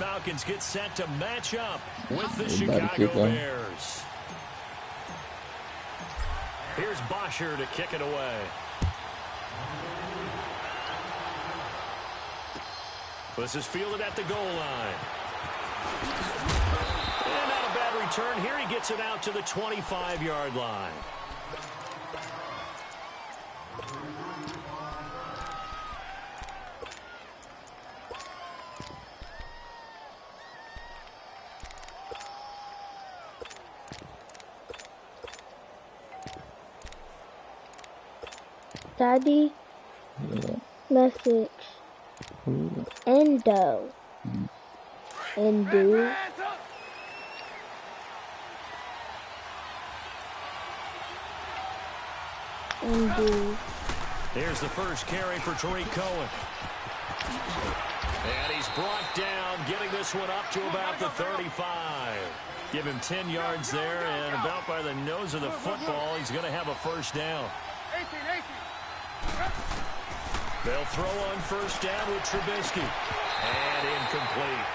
Falcons get set to match up with the Chicago Bears. Here's Bosher to kick it away. This is fielded at the goal line. And not a bad return. Here he gets it out to the 25-yard line. Daddy, message, Endo, Endo, Endo. Here's the first carry for Tariq Cohen. And he's brought down, getting this one up to about the 35. Give him 10 yards there, and about by the nose of the football, he's going to have a first down. 18. They'll throw on first down with Trubisky. And incomplete.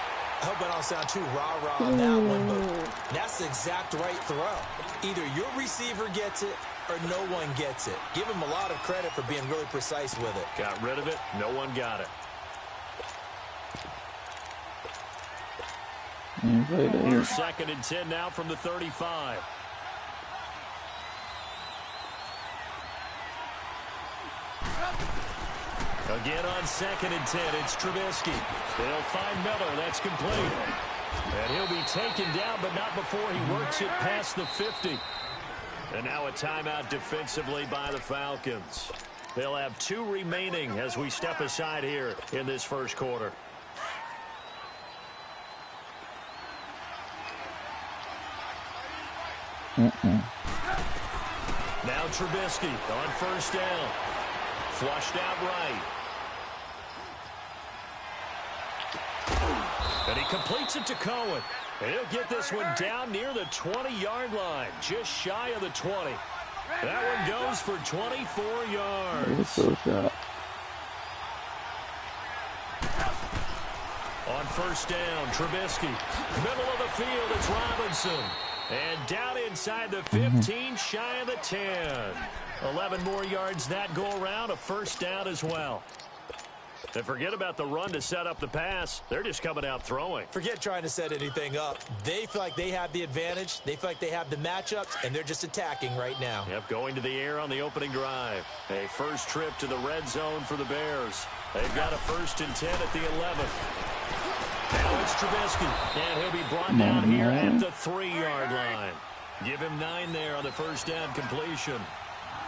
I hope I don't sound too rah-rah on that one, but that's the exact right throw. Either your receiver gets it or no one gets it. Give him a lot of credit for being really precise with it. Got rid of it. No one got it. Second and 10 now from the 35. Again on second and 10, it's Trubisky. They'll find Miller. That's complete. And he'll be taken down, but not before he works it past the 50. And now a timeout defensively by the Falcons. They'll have 2 remaining as we step aside here in this first quarter. Now Trubisky on first down. Flushed out right. And he completes it to Cohen. And he'll get this one down near the 20-yard line, just shy of the 20. That one goes for 24 yards. So shot. On first down, Trubisky. Middle of the field, it's Robinson. And down inside the 15, shy of the 10. 11 more yards that go around, a first down as well. And forget about the run to set up the pass. They're just coming out throwing. Forget trying to set anything up. They feel like they have the advantage. They feel like they have the matchups, and they're just attacking right now. Yep, going to the air on the opening drive. A first trip to the red zone for the Bears. They've got a first and 10 at the 11th. Now it's Trubisky, and he'll be brought down here at the 3-yard line. Give him 9 there on the first down completion.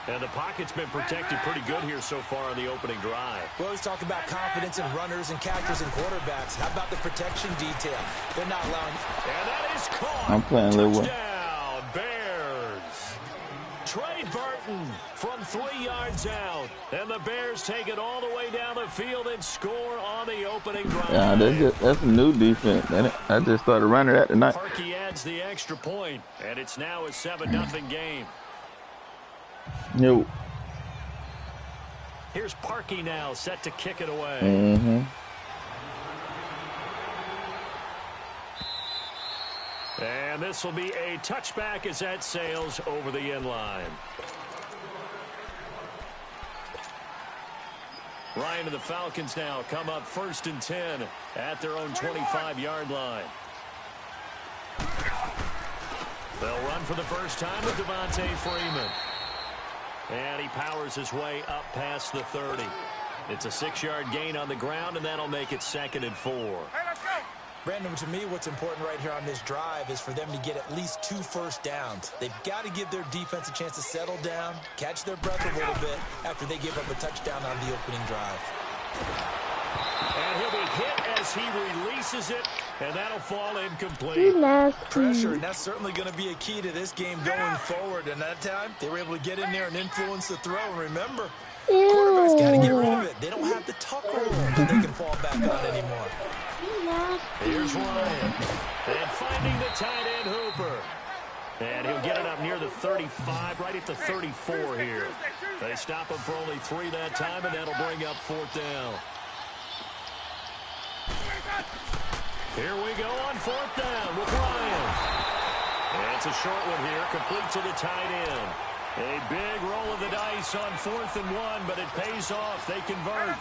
And the pocket's been protected pretty good here so far on the opening drive. We always talk about confidence in runners and catchers and quarterbacks. How about the protection detail? They're not allowing... And that is caught. I'm playing a little Touchdown, Bears. Trey Burton from 3 yards out. And the Bears take it all the way down the field and score on the opening drive. Yeah, that's a new defense. I just started running that tonight. Parkey adds the extra point, and it's now a 7-0 game. No. Here's Parkey now, set to kick it away. And this will be a touchback as that sails over the end line. Ryan and the Falcons now come up first and 10 at their own 25-yard line. They'll run for the first time with Devontae Freeman. And he powers his way up past the 30. It's a 6-yard gain on the ground, and that'll make it 2nd and 4. Hey, let's go. Brandon, to me, what's important right here on this drive is for them to get at least 2 first downs. They've got to give their defense a chance to settle down, catch their breath a little bit after they give up a touchdown on the opening drive. And he'll be hit as he releases it, and that'll fall incomplete. Pressure, and that's certainly going to be a key to this game going forward. And that time, they were able to get in there and influence the throw. And remember, quarterbacks got to get rid of it. They don't have the tuck roll that they can fall back on anymore. Here's Ryan. And finding the tight end Hooper. And he'll get it up near the 35, right at the 34 here. They stop him for only 3 that time, and that'll bring up 4th down. Here we go on 4th down with Ryan. And it's a short one here, complete to the tight end. A big roll of the dice on 4th and 1, but it pays off. They convert.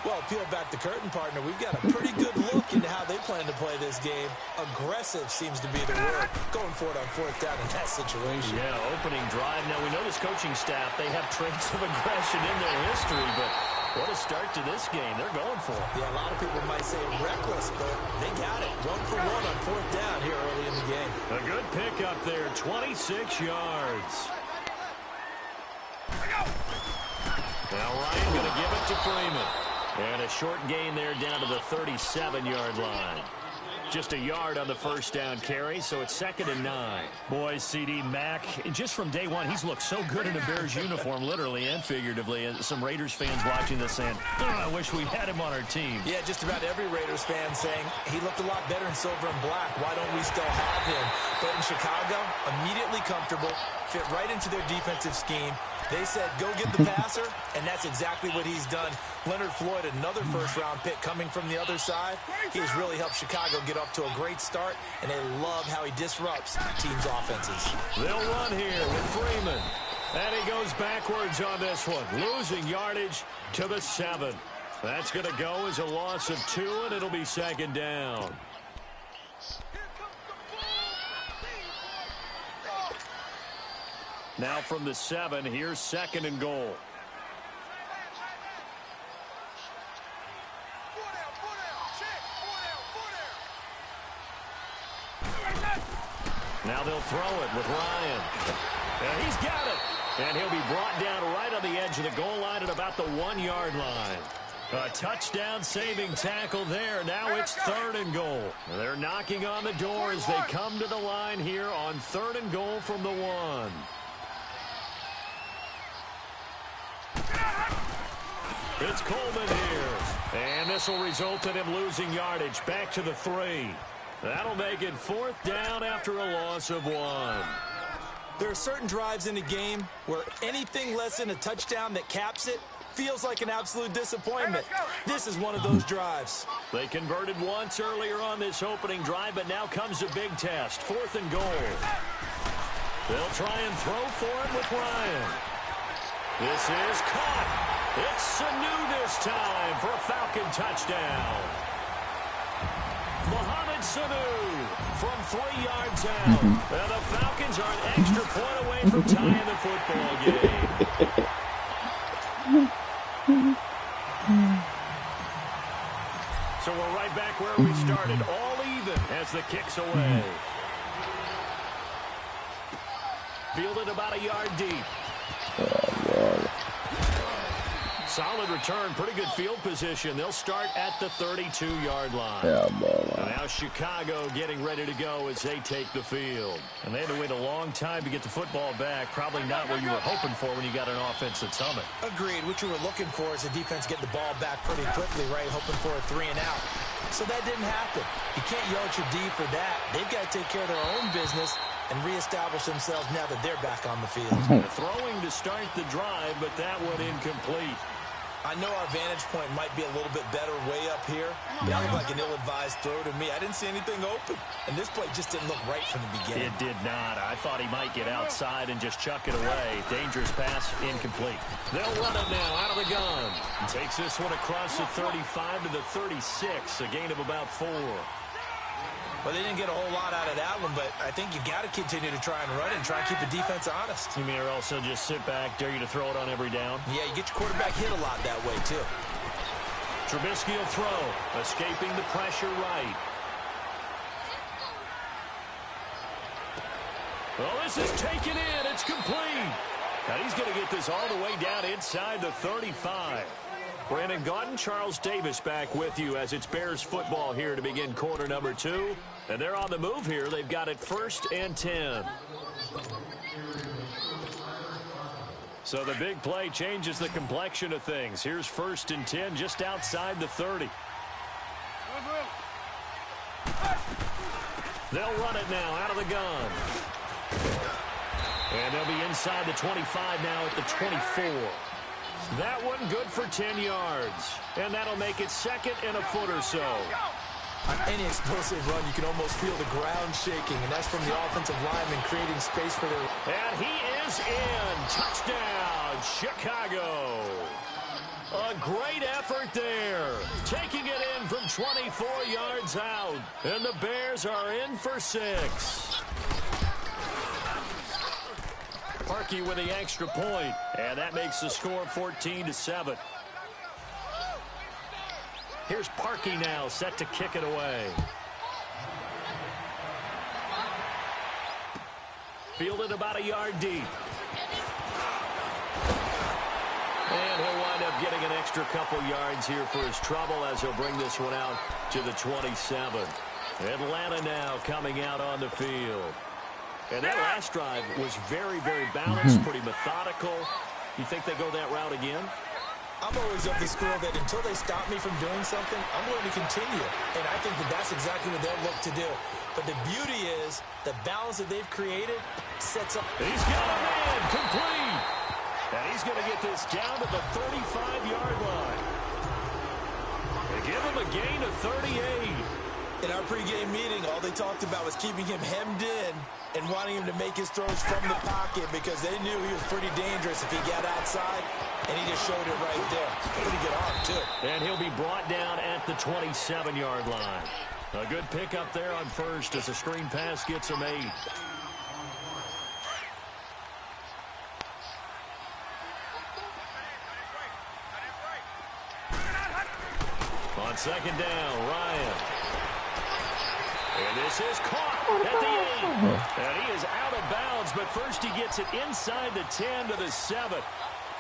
Well, peel back the curtain, partner. We've got a pretty good look into how they plan to play this game. Aggressive seems to be the word. Going for it on 4th down in that situation. Yeah, opening drive. Now, we know this coaching staff, they have traits of aggression in their history, but what a start to this game. They're going for it. Yeah, a lot of people might say reckless, but they got it. 1 for 1 on 4th down here early in the game. A good pickup there, 26 yards. Now Ryan going to give it to Freeman. And a short gain there down to the 37-yard line. Just a yard on the first down carry, so it's 2nd and 9. Boy, CD Mack, just from day one, he's looked so good in a Bears uniform, literally and figuratively. And some Raiders fans watching this saying, I wish we had him on our team. Yeah, just about every Raiders fan saying he looked a lot better in silver and black. Why don't we still have him? But in Chicago, immediately comfortable, fit right into their defensive scheme. They said, go get the passer, and that's exactly what he's done. Leonard Floyd, another first-round pick coming from the other side. He has really helped Chicago get off to a great start, and they love how he disrupts teams' offenses. They'll run here with Freeman. And he goes backwards on this one, losing yardage to the 7. That's going to go as a loss of 2, and it'll be 2nd down. Now from the 7, here's 2nd and goal. Now they'll throw it with Ryan. And he's got it. And he'll be brought down right on the edge of the goal line at about the 1-yard line. A touchdown-saving tackle there. Now it's 3rd and goal. They're knocking on the door as they come to the line here on 3rd and goal from the 1. It's Coleman here. And this will result in him losing yardage back to the 3. That'll make it 4th down after a loss of 1. There are certain drives in a game where anything less than a touchdown that caps it feels like an absolute disappointment. This is one of those drives. They converted once earlier on this opening drive, but now comes a big test. 4th and goal. They'll try and throw for him with Ryan. This is caught. It's Sanu this time for a Falcon touchdown. Mohamed Sanu from 3 yards out. And the Falcons are an extra point away from tying the football game. So we're right back where we started, all even as the kick's away. Fielded about a yard deep. Solid return, pretty good field position. They'll start at the 32-yard line. Now Chicago getting ready to go as they take the field. And they had to wait a long time to get the football back. Probably not what you were hoping for when you got an offense that's humming. Agreed. What you were looking for is the defense getting the ball back pretty quickly, right? Hoping for a 3 and out. So that didn't happen. You can't yell at your D for that. They've got to take care of their own business and reestablish themselves now that they're back on the field. Throwing to start the drive, but that one incomplete. I know our vantage point might be a little bit better way up here. That looked like an ill-advised throw to me. I didn't see anything open. And this play just didn't look right from the beginning. It did not. I thought he might get outside and just chuck it away. Dangerous pass, incomplete. They'll run it now out of the gun. Takes this one across the 35 to the 36, a gain of about 4. Well, they didn't get a whole lot out of that one, but I think you got to continue to try and run it and try and keep the defense honest. You mean or also just sit back, dare you to throw it on every down? Yeah, you get your quarterback hit a lot that way, too. Trubisky will throw, escaping the pressure right. Well, this is taken in. It's complete. Now he's going to get this all the way down inside the 35. Brandon Gaudin, Charles Davis back with you as it's Bears football here to begin quarter number 2. And they're on the move here. They've got it 1st and 10. So the big play changes the complexion of things. Here's 1st and 10 just outside the 30. They'll run it now out of the gun. And they'll be inside the 25 now at the 24. That one good for 10 yards. And that'll make it 2nd and a foot or so. On any explosive run, you can almost feel the ground shaking, and that's from the offensive lineman creating space for their... And he is in. Touchdown, Chicago. A great effort there. Taking it in from 24 yards out. And the Bears are in for 6. Parkey with the extra point. And that makes the score 14-7. Here's Parkey now, set to kick it away. Fielded about a yard deep. And he'll wind up getting an extra couple yards here for his trouble as he'll bring this one out to the 27. Atlanta now coming out on the field. And that last drive was very, very balanced, pretty methodical. You think they go that route again? I'm always of the school that until they stop me from doing something, I'm going to continue. And I think that that's exactly what they'll look to do. But the beauty is the balance that they've created sets up. He's got a man complete. And he's going to get this down to the 35-yard line. They give him a gain of 38. In our pregame meeting, all they talked about was keeping him hemmed in and wanting him to make his throws from the pocket because they knew he was pretty dangerous if he got outside, and he just showed it right there. Pretty good arm, too. And he'll be brought down at the 27-yard line. A good pickup there on first as a screen pass gets him 8. On second down, Ryan. And this is caught at the 8. And he is out of bounds, but first he gets it inside the 10 to the 7.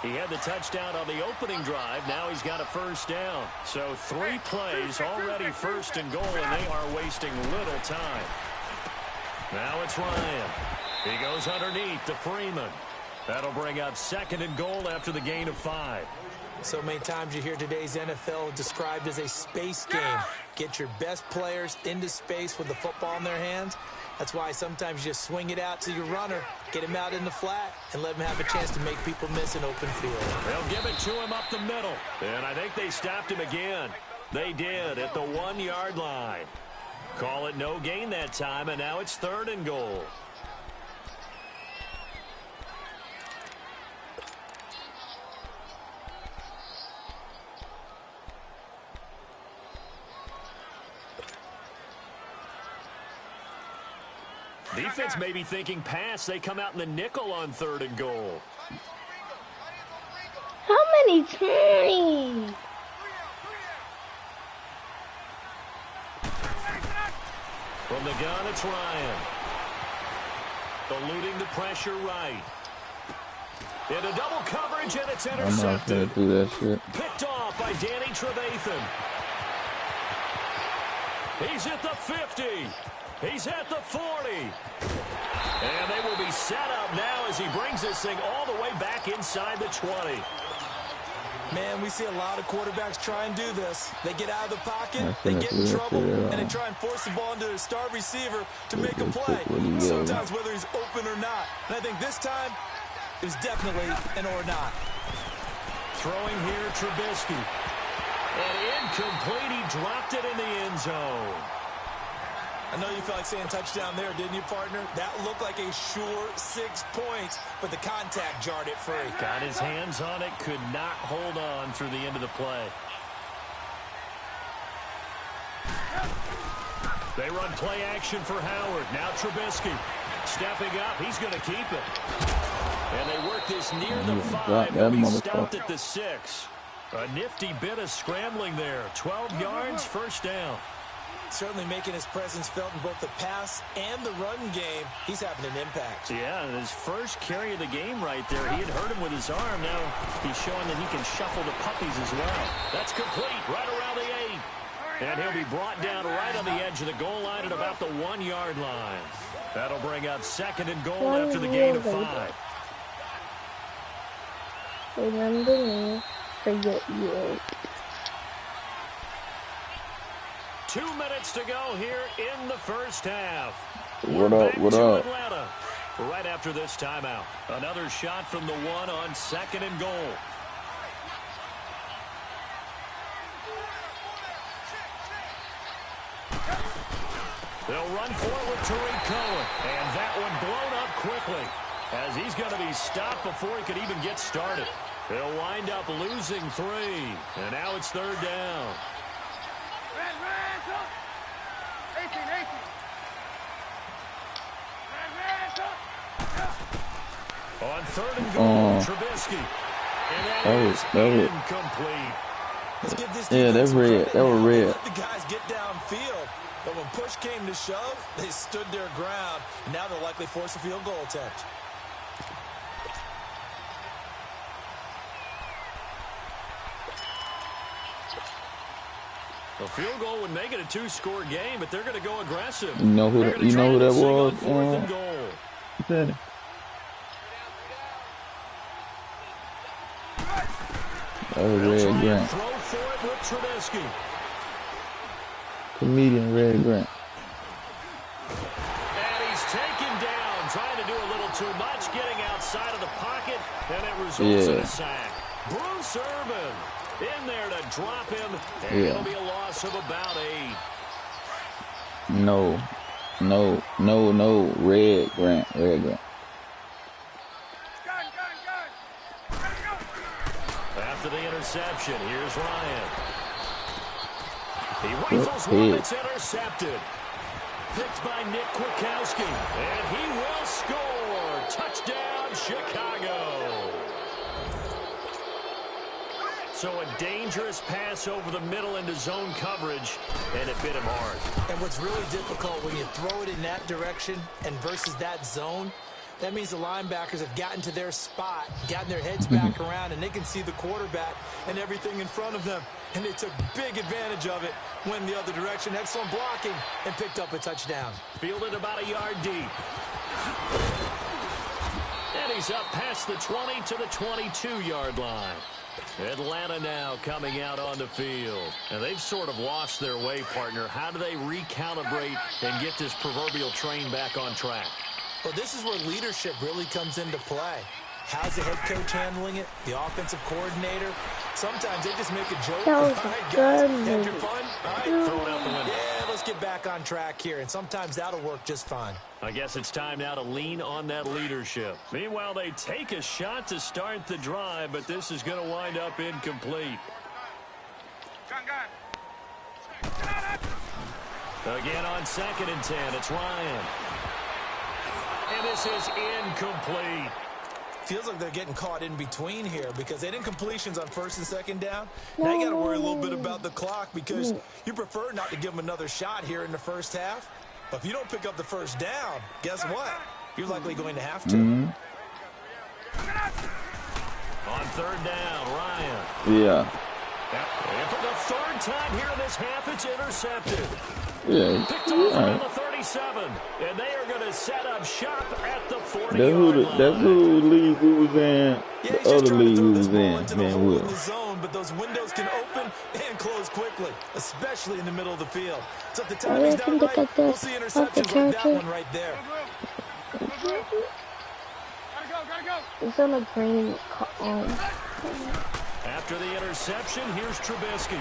He had the touchdown on the opening drive. Now he's got a first down. So 3 plays already first and goal, and they are wasting little time. Now it's Ryan. He goes underneath to Freeman. That'll bring up second and goal after the gain of 5. So many times you hear today's NFL described as a space game. Get your best players into space with the football in their hands. That's why sometimes you just swing it out to your runner, get him out in the flat, and let him have a chance to make people miss an open field. They'll give it to him up the middle. And I think they stopped him again. They did at the 1-yard line. Call it no gain that time, and now it's third and goal. Defense may be thinking pass. They come out in the nickel on third and goal. How many times? From the gun, it's Ryan. Eluding the pressure right. Into double coverage, and it's intercepted. I'm not gonna do that shit. Picked off by Danny Trevathan. He's at the 50. He's at the 40. And they will be set up now as he brings this thing all the way back inside the 20. Man, we see a lot of quarterbacks try and do this. They get out of the pocket, they get in trouble, and they try and force the ball into their star receiver to make a play. Sometimes whether he's open or not. And I think this time, it was definitely an or not. Throwing here, Trubisky. And incomplete, he dropped it in the end zone. I know you felt like saying touchdown there, didn't you, partner? That looked like a sure 6 points, but the contact jarred it free. Got his hands on it, could not hold on through the end of the play. They run play action for Howard. Now Trubisky stepping up. He's going to keep it. And they work this near the 5. He'll be stopped at the 6. A nifty bit of scrambling there. 12 yards, first down. Certainly making his presence felt in both the pass and the run game. He's having an impact. Yeah, and his first carry of the game right there, he had hurt him with his arm. Now he's showing that he can shuffle the puppies as well. That's complete, right around the 8. And he'll be brought down right on the edge of the goal line at about the 1-yard line. That'll bring up second and goal after the gain of 5. Remember me, forget you. 2 minutes to go here in the first half. What up, what up? Atlanta right after this timeout. Another shot from the 1 on second and goal. They'll run forward with Tariq Cohen. And that one blown up quickly as he's going to be stopped before he could even get started. They'll wind up losing 3. And now it's 3rd down. On 3rd and goal, Trubisky. And that is incomplete. Let's give this that's red. That was red. Let the guys get downfield. But when push came to shove, they stood their ground. And now they'll likely force a field goal attempt. A field goal would make it a 2-score game, but they're going to go aggressive. You know who that was? 4th and goal. Red Grant. Throw for it with Trubisky. Comedian Red Grant. And he's taken down, trying to do a little too much, getting outside of the pocket, and it results in a sack. Bruce Irvin in there to drop him, and it'll be a loss of about 8. No. Red Grant. After the interception, here's Ryan. He rifles one that's intercepted. Picked by Nick Kwiatkowski. And he will score. Touchdown, Chicago. So a dangerous pass over the middle into zone coverage, and it bit him hard. And what's really difficult when you throw it in that direction and versus that zone, that means the linebackers have gotten to their spot, gotten their heads back around, and they can see the quarterback and everything in front of them. And they took big advantage of it, went the other direction, excellent blocking, and picked up a touchdown. Fielded about a yard deep. And he's up past the 20 to the 22-yard line. Atlanta now coming out on the field. And they've sort of lost their way, partner. How do they recalibrate and get this proverbial train back on track? Well, this is where leadership really comes into play. How's the head coach handling it? The offensive coordinator? Sometimes they just make a joke. All right, guys, had your fun? All right, throw it out the window. Yeah, let's get back on track here, and sometimes that'll work just fine. I guess it's time now to lean on that leadership. Meanwhile, they take a shot to start the drive, but this is going to wind up incomplete. Again on 2nd and 10, it's Ryan. And this is incomplete. Feels like they're getting caught in between here because they didn't completions on 1st and 2nd down. Now you got to worry a little bit about the clock because you prefer not to give them another shot here in the first half. But if you don't pick up the 1st down, guess what? You're likely going to have to. On 3rd down, Ryan. Yeah. And for the 3rd time here in this half, it's intercepted. Yeah. Picked off around the 37, and they are going to set up shop at the 40-yard line. That's who the league who was in. The other league who was in. Man, Will. Zone, but those windows can open and close quickly, especially in the middle of the field. So if the timing's not right, we'll see interceptions like that one right there. It's on a green. After the interception, here's Trubisky.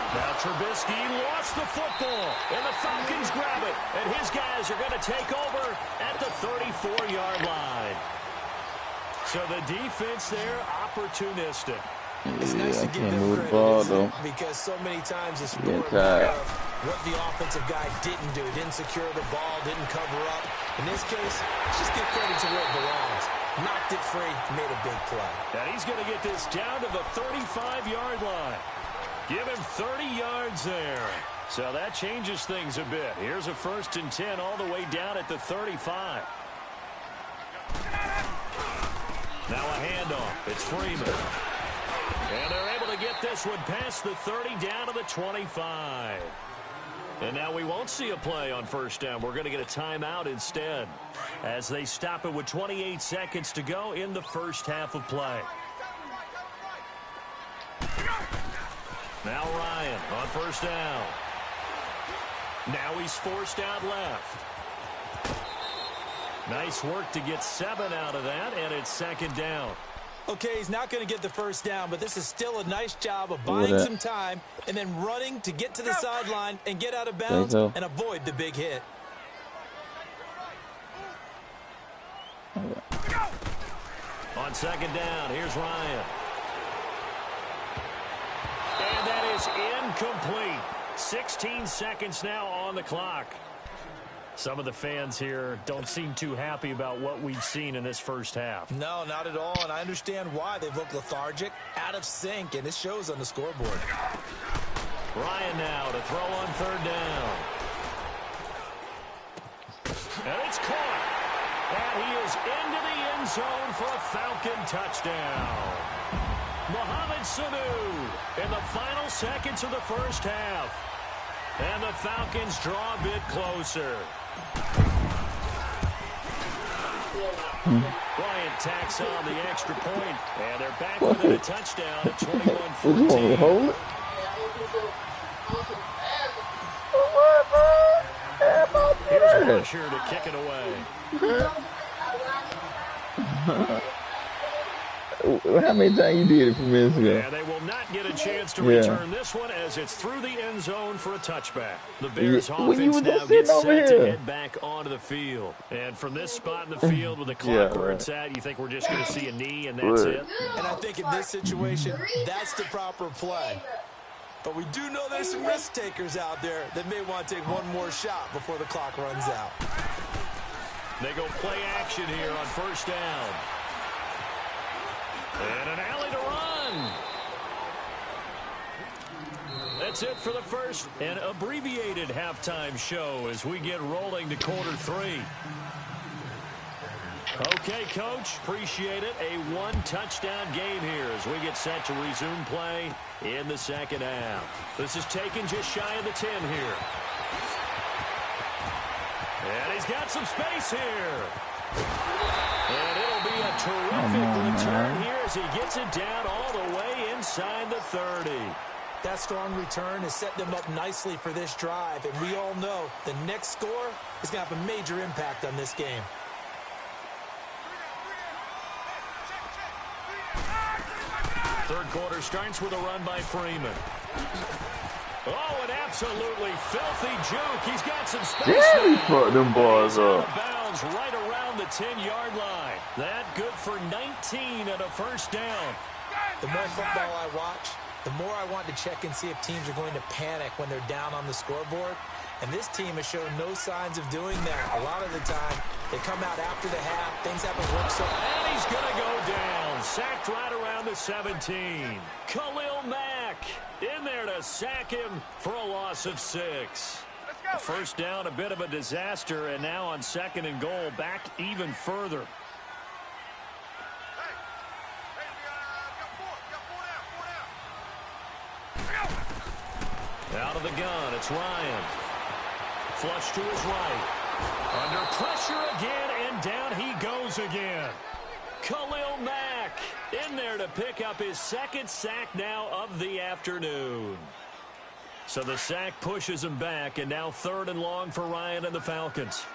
Now Trubisky lost the football, and the Falcons grab it, and his guys are going to take over at the 34-yard line. So the defense there, opportunistic. It's nice to give them credit, because so many times it's more about what the offensive guy didn't do. Didn't secure the ball, didn't cover up. In this case, just give credit to where it belongs. Knocked it free, made a big play. And he's going to get this down to the 35-yard line. Give him 30 yards there. So that changes things a bit. Here's a 1st and 10 all the way down at the 35. Now a handoff. It's Freeman. And they're able to get this one past the 30 down to the 25. And now we won't see a play on 1st down. We're going to get a timeout instead as they stop it with 28 seconds to go in the 1st half of play. Now Ryan on 1st down. Now he's forced out left. Nice work to get 7 out of that, and it's 2nd down. Okay, he's not going to get the first down, but this is still a nice job of buying some time and then running to get to the sideline and get out of bounds and avoid the big hit. On second down, here's Ryan. And that is incomplete. 16 seconds now on the clock. Some of the fans here don't seem too happy about what we've seen in this first half. No, not at all, and I understand why. They've looked lethargic, out of sync, and it shows on the scoreboard. Ryan now to throw on third down. And it's caught. And he is into the end zone for a Falcon touchdown. Mohamed Sanu in the final seconds of the first half. And the Falcons draw a bit closer. Bryant tacks on the extra point, and they're back within a touchdown at 21-14. Here's Busher to kick it away. How many times you did it from minutes ago? Yeah, they will not get a chance to return this one as it's through the end zone for a touchback. The Bears offense now gets set to head back onto the field. And from this spot in the field with the clock where it's at, you think we're just going to see a knee and that's it? And I think in this situation, that's the proper play. But we do know there's some risk takers out there that may want to take one more shot before the clock runs out. They go play action here on first down. And an alley to run. That's it for the first and abbreviated halftime show as we get rolling to quarter three. Okay, Coach, appreciate it. A one-touchdown game here as we get set to resume play in the second half. This is taken just shy of the 10 here. And he's got some space here. And it'll be a terrific return here as he gets it down all the way inside the 30. That strong return has set them up nicely for this drive, and we all know the next score is going to have a major impact on this game. Third quarter starts with a run by Freeman. Oh, an absolutely filthy juke. He's got some space. Yeah, he put them balls up. Bounds right around the 10-yard line. That good for 19 and a first down. The more football I watch, the more I want to check and see if teams are going to panic when they're down on the scoreboard. And this team has shown no signs of doing that. A lot of the time, they come out after the half. Things haven't worked so. And he's going to go down. Sacked right around the 17. Khalil Mack in there to sack him for a loss of 6. First down, a bit of a disaster. And now on second and goal, back even further. Out of the gun, it's Ryan. Flush to his right. Under pressure again, and down he goes again. Khalil Mack in there to pick up his second sack now of the afternoon. So the sack pushes him back, and now third and long for Ryan and the Falcons.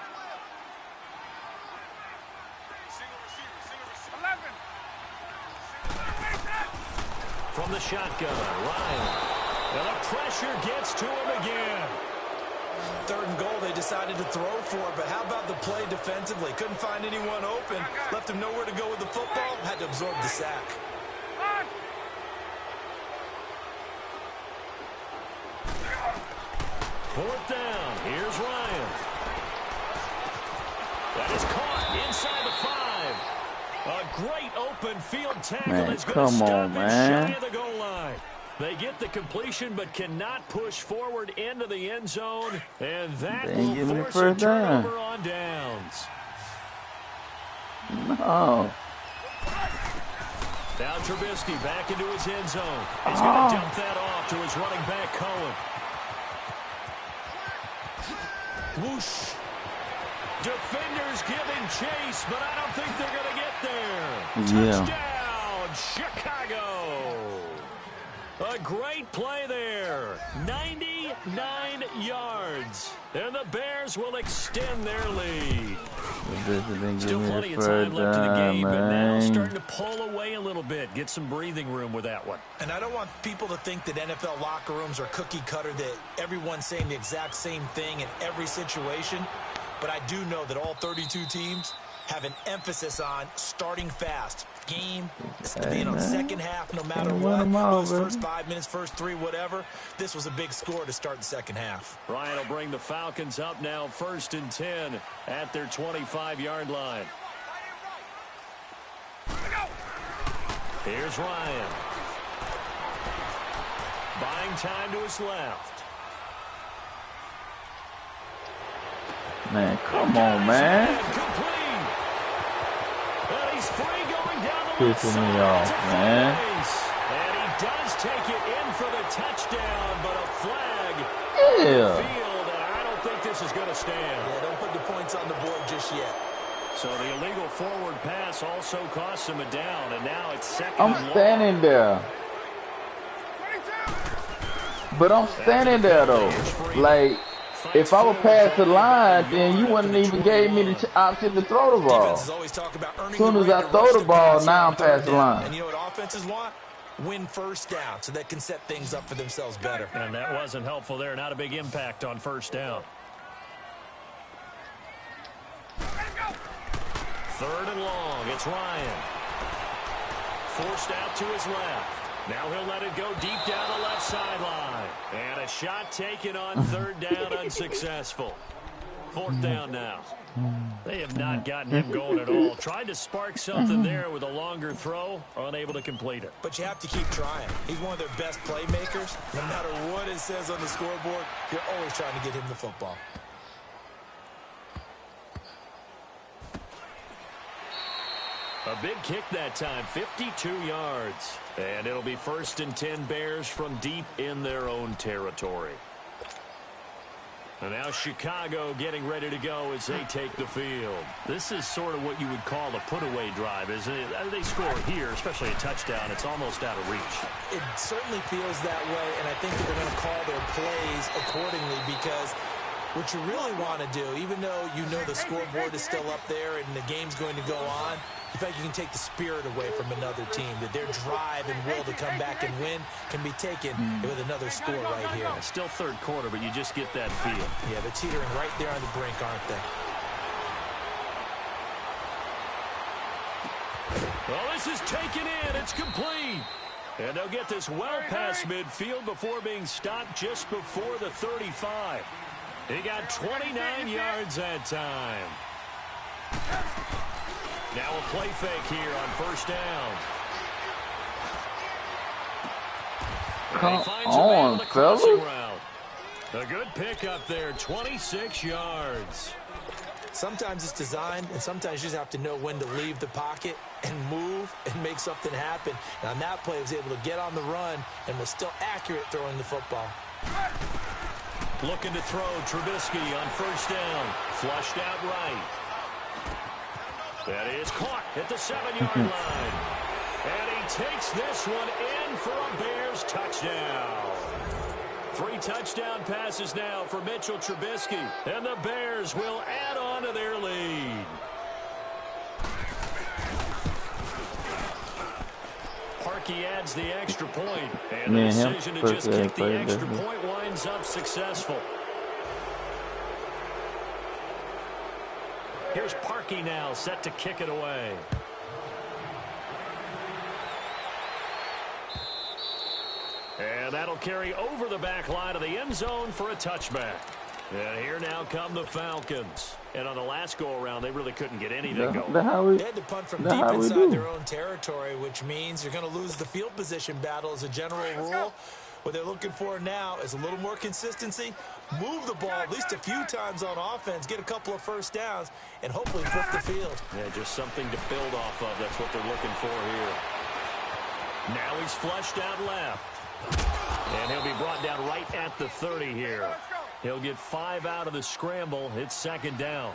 From the shotgun, Ryan. And the pressure gets to him again. Third and goal, they decided to throw for it, but how about the play defensively? Couldn't find anyone open, left him nowhere to go with the football, had to absorb the sack. Fourth down, here's Ryan. That is caught inside the 5. A great open field tackle is going to stop him shy of the goal line. They get the completion but cannot push forward into the end zone, and that will force a turnover on downs. No. Now Trubisky back into his end zone. He's going to dump that off to his running back, Cohen. Whoosh. Defenders giving chase, but I don't think they're going to get there. Touchdown, Chicago. A great play there. 99 yards. yards. And the Bears will extend their lead. Still plenty of time left in the game, but now starting to pull away a little bit. Get some breathing room with that one. And I don't want people to think that NFL locker rooms are cookie cutter, that everyone's saying the exact same thing in every situation. But I do know that all 32 teams have an emphasis on starting fast. Game, second half, no matter what. Those first 5 minutes, first 3, whatever. This was a big score to start the second half. Ryan will bring the Falcons up now, 1st and 10 at their 25-yard line. Here's Ryan. Buying time to his left. Man, come on, man. He's free going down the pissing me off, man. And he does take it in for the touchdown, but a flag yeah. field, and I don't think this is going to stand. Yeah, don't put the points on the board just yet. So the illegal forward pass also costs him a down, and now it's second. I'm standing there. But I'm standing there, though. Like, if I would pass the line, then you wouldn't even gave me the option to throw the ball. As soon as I throw the ball, now I'm past the line. And you know what offenses want? Win first down so they can set things up for themselves better. And that wasn't helpful there. Not a big impact on first down. 3rd and long. It's Ryan. Forced out to his left. Now he'll let it go deep down the left sideline. And a shot taken on 3rd down, unsuccessful. 4th down now. They have not gotten him going at all. Tried to spark something there with a longer throw, unable to complete it. But you have to keep trying. He's one of their best playmakers. No matter what it says on the scoreboard, you're always trying to get him the football. A big kick that time, 52 yards. And it'll be 1st and 10 Bears from deep in their own territory. And now Chicago getting ready to go as they take the field. This is sort of what you would call a put-away drive, isn't it? They score here, especially a touchdown. It's almost out of reach. It certainly feels that way, and I think that they're going to call their plays accordingly, because what you really want to do, even though you know the scoreboard is still up there and the game's going to go on, in fact, you can take the spirit away from another team, that their drive and will to come back and win can be taken with another score right here. Still 3rd quarter, but you just get that feel. Yeah, they're teetering right there on the brink, aren't they? Well, this is taken in. It's complete. And they'll get this well past midfield before being stopped just before the 35. He got 29 yards that time. Now a play fake here on 1st down. Come on, fellas. A good pickup there, 26 yards. Sometimes it's designed, and sometimes you just have to know when to leave the pocket and move and make something happen. And on that play, he was able to get on the run and was still accurate throwing the football. Looking to throw, Trubisky on 1st down. Flushed out right. That is caught at the 7-yard line. And he takes this one in for a Bears touchdown. 3 touchdown passes now for Mitchell Trubisky. And the Bears will add on to their lead. Parkey adds the extra point. And the decision to just kick the extra point winds up successful. Here's Parkey now, set to kick it away. And that'll carry over the back line of the end zone for a touchback. And here now come the Falcons. And on the last go-around, they really couldn't get anything going. They had to punt from deep inside their own territory, which means you're going to lose the field position battle as a general rule. What they're looking for now is a little more consistency, move the ball at least a few times on offense, get a couple of 1st downs, and hopefully flip the field. Yeah, just something to build off of. That's what they're looking for here. Now he's flushed out left. And he'll be brought down right at the 30 here. He'll get 5 out of the scramble. It's 2nd down.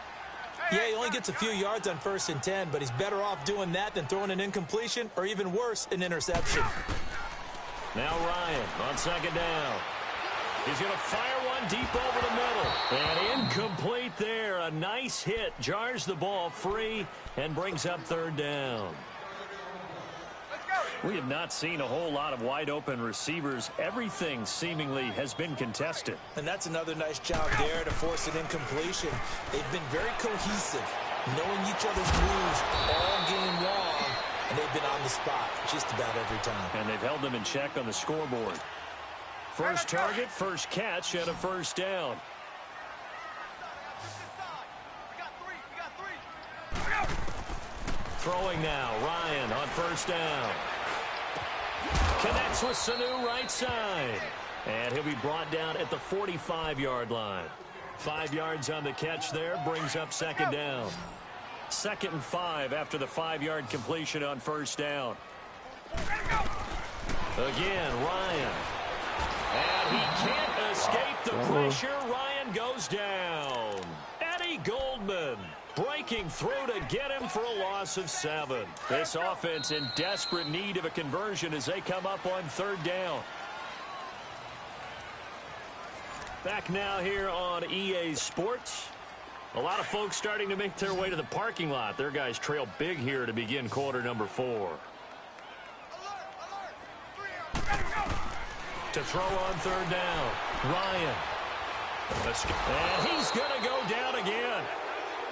Yeah, he only gets a few yards on 1st and 10, but he's better off doing that than throwing an incompletion or even worse, an interception. Now Ryan on 2nd down. He's going to fire one one deep over the middle. And incomplete there. A nice hit. Jars the ball free and brings up third down. We have not seen a whole lot of wide-open receivers. Everything seemingly has been contested. And that's another nice job there to force an incompletion. They've been very cohesive, knowing each other's moves all game long, and they've been on the spot just about every time. And they've held them in check on the scoreboard. First target, first catch, and a first down. Throwing now, Ryan on first down. Connects with Sanu right side. And he'll be brought down at the 45-yard line. 5 yards on the catch there, brings up second down. 2nd and 5 after the 5-yard completion on first down. Again, Ryan. And he can't escape the pressure. Ryan goes down. Eddie Goldman breaking through to get him for a loss of 7. This offense in desperate need of a conversion as they come up on third down. Back now here on EA Sports. A lot of folks starting to make their way to the parking lot. Their guys trail big here to begin quarter number 4. To throw on third down, Ryan. And he's going to go down again.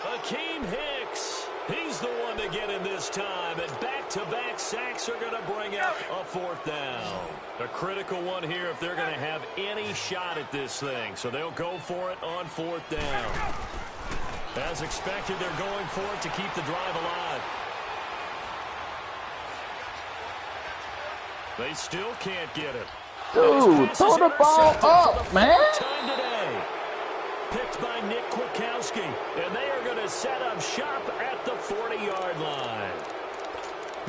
Akeem Hicks, he's the one to get him this time, and back-to-back sacks are going to bring up a 4th down. A critical one here if they're going to have any shot at this thing, so they'll go for it on 4th down. As expected, they're going for it to keep the drive alive. They still can't get it. Dude, throw the ball up, man. Time today. Picked by Nick Kwiatkowski, and they are going to set up shop at the 40-yard line.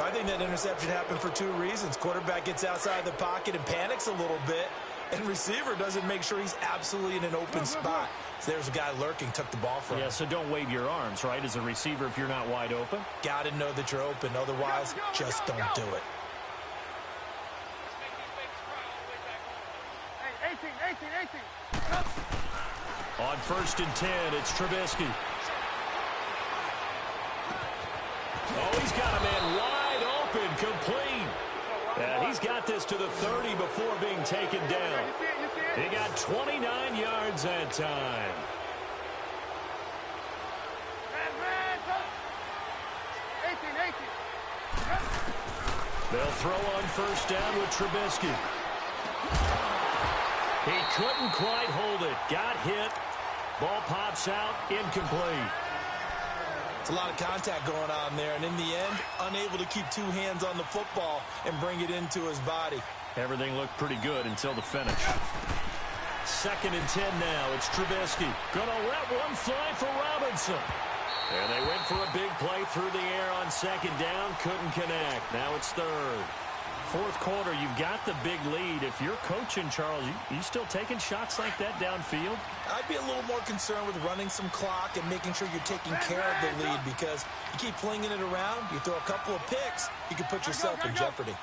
I think that interception happened for 2 reasons. Quarterback gets outside the pocket and panics a little bit, and receiver doesn't make sure he's absolutely in an open spot. So there's a guy lurking, took the ball from him. Yeah, so don't wave your arms, right, as a receiver if you're not wide open. Got to know that you're open. Otherwise, just don't do it. 18. On 1st and 10, it's Trubisky. Oh, he's got a man wide open, complete. And he's got this to the 30 before being taken down. He got 29 yards that time. They'll throw on first down with Trubisky. He couldn't quite hold it. Got hit. Ball pops out. Incomplete. It's a lot of contact going on there, and in the end, unable to keep 2 hands on the football and bring it into his body. Everything looked pretty good until the finish. 2nd and 10 now. It's Trubisky. Gonna let one fly for Robinson. And they went for a big play through the air on 2nd down. Couldn't connect. Now it's 3rd. 4th quarter, you've got the big lead. If you're coaching, Charles, you still taking shots like that downfield? I'd be a little more concerned with running some clock and making sure you're taking care of the lead, because you keep flinging it around, you throw a couple of picks, you can put yourself in jeopardy.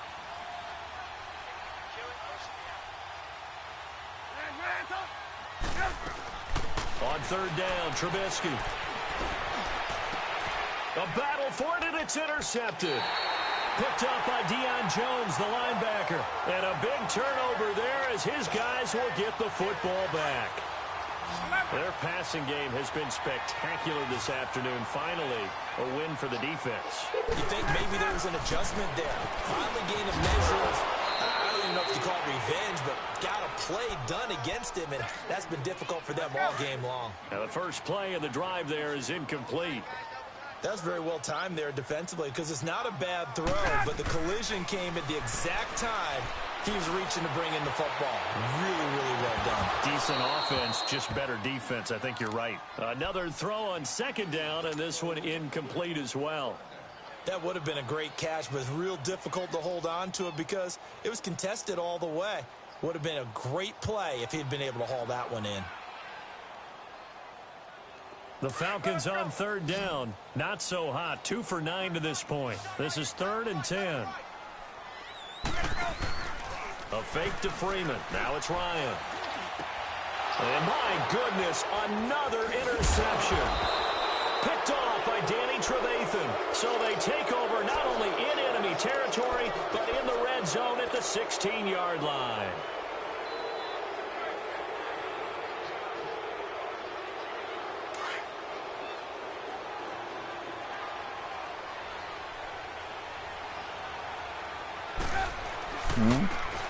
On 3rd down, Trubisky. A battle for it, and it's intercepted. Picked up by Deion Jones, the linebacker. And a big turnover there as his guys will get the football back. Their passing game has been spectacular this afternoon. Finally, a win for the defense. You think maybe there was an adjustment there? Finally gained a measure of, I don't even know if you call it revenge, but got a play done against him, and that's been difficult for them all game long. Now the first play of the drive there is incomplete. That's very well timed there defensively, because it's not a bad throw, but the collision came at the exact time he was reaching to bring in the football. Really, really well done. Decent offense, just better defense. I think you're right. Another throw on 2nd down, and this one incomplete as well. That would have been a great catch, but it's real difficult to hold on to it because it was contested all the way. Would have been a great play if he'd been able to haul that one in. The Falcons on 3rd down. Not so hot. 2 for 9 to this point. This is 3rd and 10. A fake to Freeman. Now it's Ryan. And my goodness, another interception. Picked off by Danny Trevathan. So they take over not only in enemy territory, but in the red zone at the 16-yard line.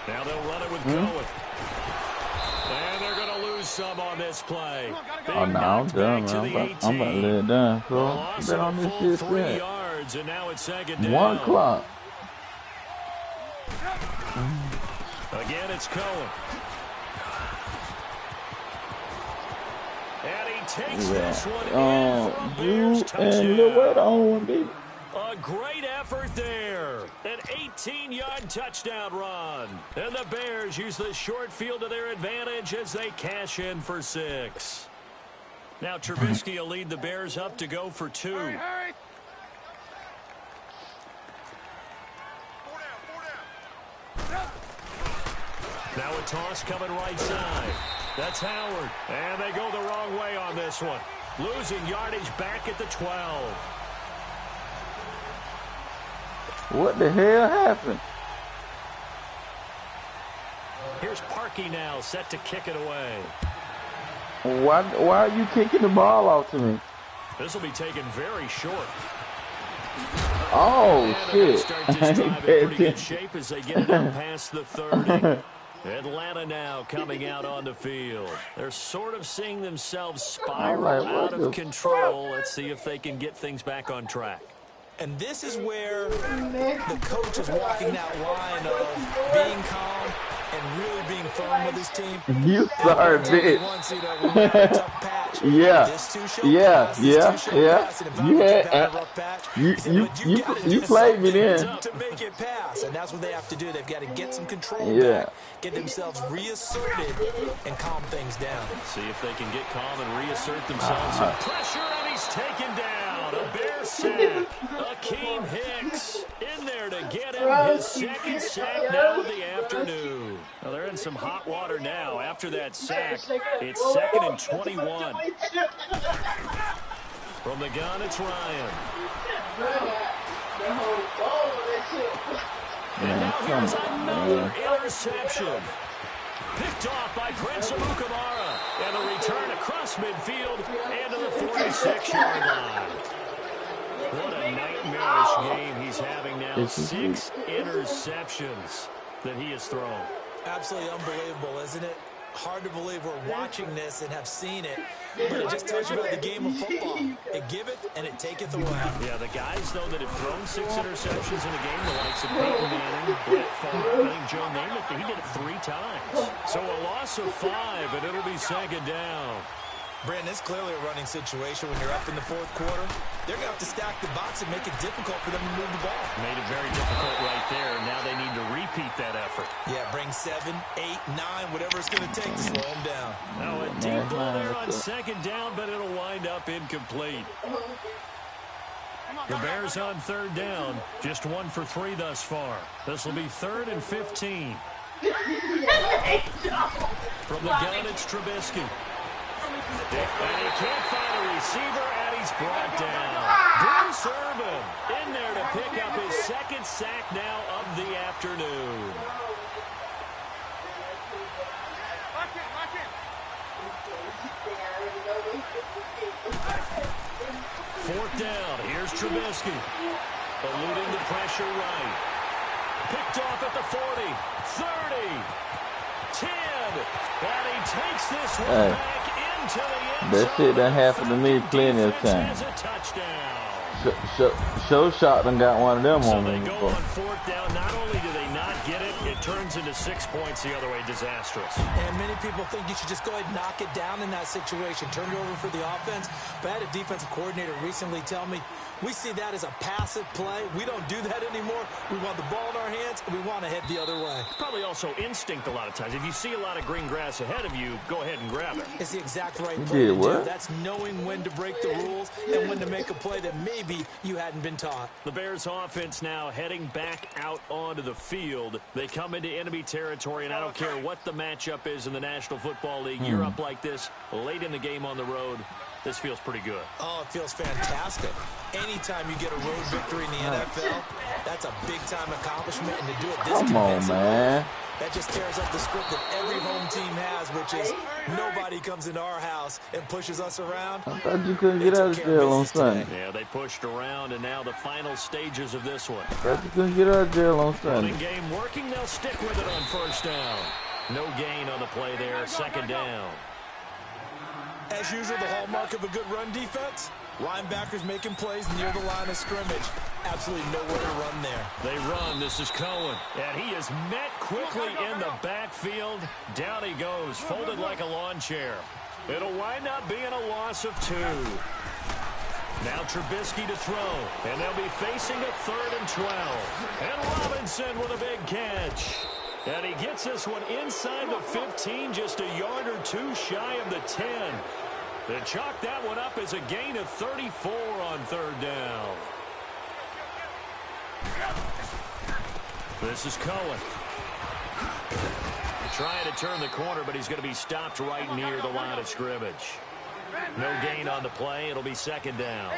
Now they'll run it with Cohen. And they're going to lose some on this play. Oh, no, I'm done, man. I'm about to let it down, bro. Been on this shit 3 yards, and now it's second down. 1 o'clock. Again, it's Cohen. And he takes this one in for a Bears touchdown. A great effort there. An 18-yard touchdown run. And the Bears use the short field to their advantage as they cash in for 6. Now Trubisky will lead the Bears up to go for 2. Hurry. Now a toss coming right side. That's Howard. And they go the wrong way on this one. Losing yardage back at the 12. What the hell happened? Here's Parkey now, set to kick it away. Why are you kicking the ball off to me? This will be taken very short. Oh, and shit. Start this drive in pretty good shape as they get it up past the 30. Atlanta now coming out on the field. They're sort of seeing themselves spiral out of control. Let's see if they can get things back on track. And this is where the coach is walking that line of being calm and really being firm with his team. You sorry, bitch. You played me then. To make it pass, and that's what they have to do. They've got to get some control back, get themselves reasserted, and calm things down. See if they can get calm and reassert themselves. Pressure, and he's taken down. A Bear sack. Akeem Hicks in there to get him his second sack now of the afternoon. Well, they're in some hot water now. After that sack, it's 2nd and 21. From the gun, it's Ryan. And now here's another interception. Picked off by Prince Amukamara. And a return across midfield and to the 46-yard line. What a nightmarish game he's having now. 6 interceptions that he has thrown. Absolutely unbelievable, isn't it? Hard to believe we're watching this and have seen it, but it just tells you about the game of football. It giveth and it taketh away. Yeah, the guys, though, that have thrown 6 interceptions in a game, the likes of Peyton Manning, Brett Favre, I think Joe Namath, he did it 3 times. So a loss of 5, and it'll be second down. Brandon, it's clearly a running situation when you're up in the 4th quarter. They're going to have to stack the box and make it difficult for them to move the ball. Made it very difficult right there. Now they need to repeat that effort. Yeah, bring 7, 8, 9, whatever it's going to take to slow them down. Now a deep ball there on second down, but it'll wind up incomplete. The Bears on 3rd down, just 1 for 3 thus far. This will be 3rd and 15. From the gun, it's Trubisky. And he can't find a receiver, and he's brought down. Bruce Irvin in there to pick up his 2nd sack now of the afternoon. Fourth down, here's Trubisky. Eluding the pressure right. Picked off at the 40, 30, 10. And he takes this one back. That shit done happened to me plenty of times. Show shot done got one of them on me before. On 4th down, not only do they not get it, it turns into 6 points the other way. Disastrous. And many people think you should just go ahead and knock it down in that situation. Turn it over for the offense. But I had a defensive coordinator recently tell me, we see that as a passive play. We don't do that anymore. We want the ball in our hands, and we want to head the other way. Probably also instinct a lot of times. If you see a lot of green grass ahead of you, go ahead and grab it. It's the exact right play to do. That's knowing when to break the rules and when to make a play that maybe you hadn't been taught. The Bears offense now heading back out onto the field. They come come into enemy territory, and I don't care what the matchup is in the National Football League, you're up like this late in the game on the road. This feels pretty good. Oh, it feels fantastic. Anytime you get a road victory in the NFL, that's a big-time accomplishment, and to do it this convincingly, man. That just tears up the script that every home team has, which is nobody comes into our house and pushes us around. I thought you couldn't get out of jail on Sunday. Yeah, they pushed around, and now the final stages of this one. I thought you couldn't get out of jail on Sunday. Running game working, they'll stick with it on first down. No gain on the play there, second down. As usual, the hallmark of a good run defense, linebackers making plays near the line of scrimmage. Absolutely nowhere to run there. They run. This is Cohen. And he is met quickly in the backfield. Down he goes, folded like a lawn chair. It'll wind up being a loss of 2. Now Trubisky to throw. And they'll be facing a 3rd and 12. And Robinson with a big catch. And he gets this one inside the 15, just a yard or 2 shy of the 10. They chalk that one up as a gain of 34 on 3rd down. This is Cohen. Trying to turn the corner, but he's going to be stopped right near the line of scrimmage. No gain on the play. It'll be second down.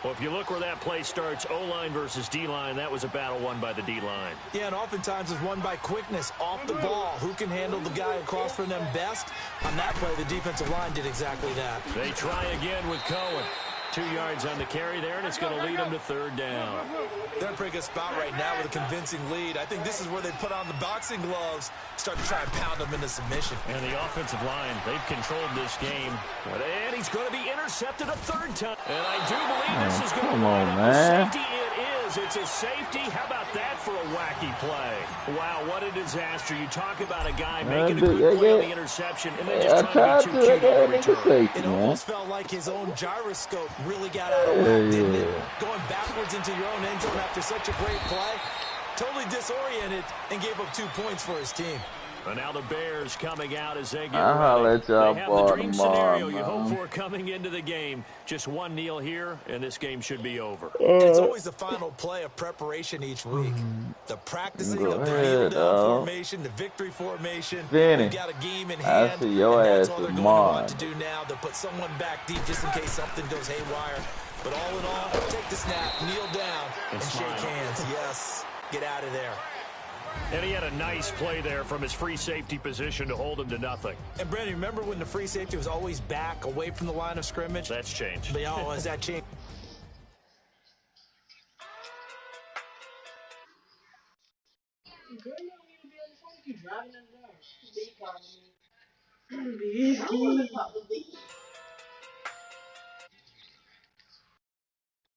Well, if you look where that play starts, O-line versus D-line, that was a battle won by the D-line. Yeah, and oftentimes it's won by quickness off the ball. Who can handle the guy across from them best? On that play, the defensive line did exactly that. They try again with Cohen. 2 yards on the carry there, and it's going to lead them to 3rd down. They're in a pretty good spot right now with a convincing lead. I think this is where they put on the boxing gloves, start to try and pound them into submission. And the offensive line, they've controlled this game. And he's going to be intercepted a 3rd time. And I do believe this is going to line up a safety. It is. It's a safety. How about that for a wacky play? Wow, what a disaster. You talk about a guy making a good play on the interception and then just trying to be too cute on the return. It almost felt like his own gyroscope really got out of whack, didn't it? Going backwards into your own end zone after such a great play. Totally disoriented and gave up 2 points for his team. And now the Bears coming out as they get ready. They have the dream scenario you hope for coming into the game. Just one kneel here, and this game should be over. It's always the final play of preparation each week. The practicing of the kneel down formation, the victory formation. They've got a game in hand, and that's all they're going to want to do now. They'll put someone back deep just in case something goes haywire. But all in all, take the snap, kneel down, and shake hands. Yes, get out of there. And he had a nice play there from his free safety position to hold him to nothing. And, Brandon, remember when the free safety was always back, away from the line of scrimmage? That's changed. But, oh, has that changed? These